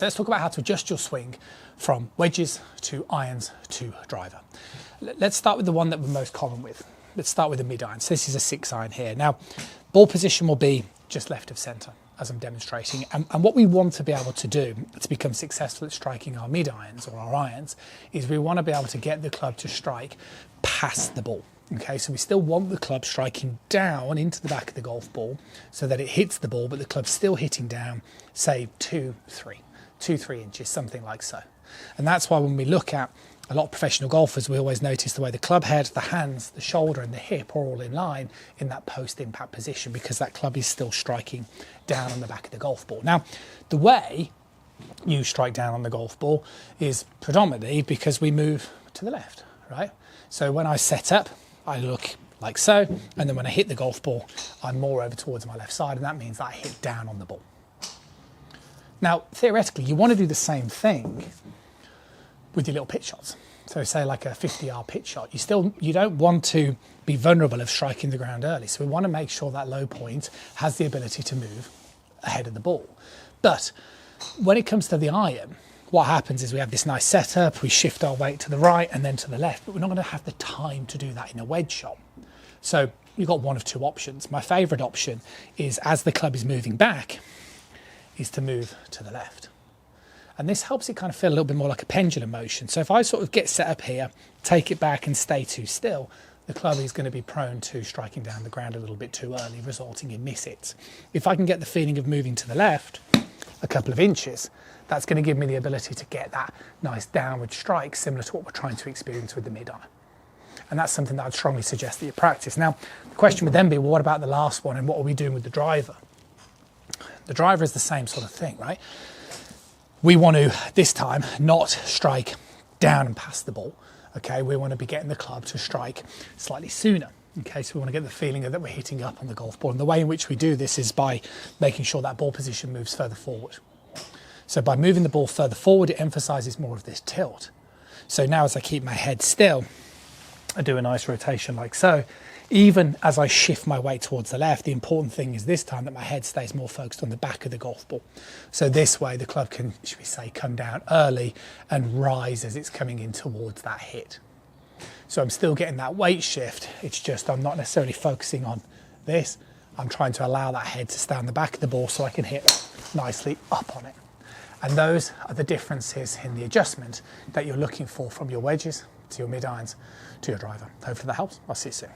Let's talk about how to adjust your swing from wedges to irons to driver. Let's start with the one that we're most common with. Let's start with the mid iron. So this is a 6-iron here. Now, ball position will be just left of centre, as I'm demonstrating. And what we want to be able to do to become successful at striking our mid irons or our irons is we want to be able to get the club to strike past the ball. Okay, so we still want the club striking down into the back of the golf ball so that it hits the ball, but the club's still hitting down, say 2-3 inches, something like so. And that's why when we look at a lot of professional golfers, we always notice the way the club head, the hands, the shoulder and the hip are all in line in that post-impact position, because that club is still striking down on the back of the golf ball. Now, the way you strike down on the golf ball is predominantly because we move to the left, right? So when I set up, I look like so, and then when I hit the golf ball, I'm more over towards my left side, and that means that I hit down on the ball. Now, theoretically, you want to do the same thing with your little pitch shots. So say like a 50-yard pitch shot. You don't want to be vulnerable of striking the ground early. So we want to make sure that low point has the ability to move ahead of the ball. But when it comes to the iron, what happens is we have this nice setup, we shift our weight to the right and then to the left, but we're not going to have the time to do that in a wedge shot. So you've got one of two options. My favourite option is, as the club is moving back, is to move to the left. And this helps it kind of feel a little bit more like a pendulum motion. So if I sort of get set up here, take it back and stay too still, the club is going to be prone to striking down the ground a little bit too early, resulting in miss hits. If I can get the feeling of moving to the left a couple of inches, that's going to give me the ability to get that nice downward strike, similar to what we're trying to experience with the mid iron. And that's something that I'd strongly suggest that you practice. Now, the question would then be, well, what about the last one, and what are we doing with the driver? The driver is the same sort of thing, right? We want to, this time, not strike down and past the ball, okay? We want to be getting the club to strike slightly sooner, okay? So we want to get the feeling that we're hitting up on the golf ball. And the way in which we do this is by making sure that ball position moves further forward. So by moving the ball further forward, it emphasises more of this tilt. So now as I keep my head still, I do a nice rotation like so. Even as I shift my weight towards the left, the important thing is this time that my head stays more focused on the back of the golf ball. So this way the club can, should we say, come down early and rise as it's coming in towards that hit. So I'm still getting that weight shift. It's just I'm not necessarily focusing on this. I'm trying to allow that head to stay on the back of the ball so I can hit nicely up on it. And those are the differences in the adjustment that you're looking for from your wedges to your mid irons to your driver. Hopefully that helps. I'll see you soon.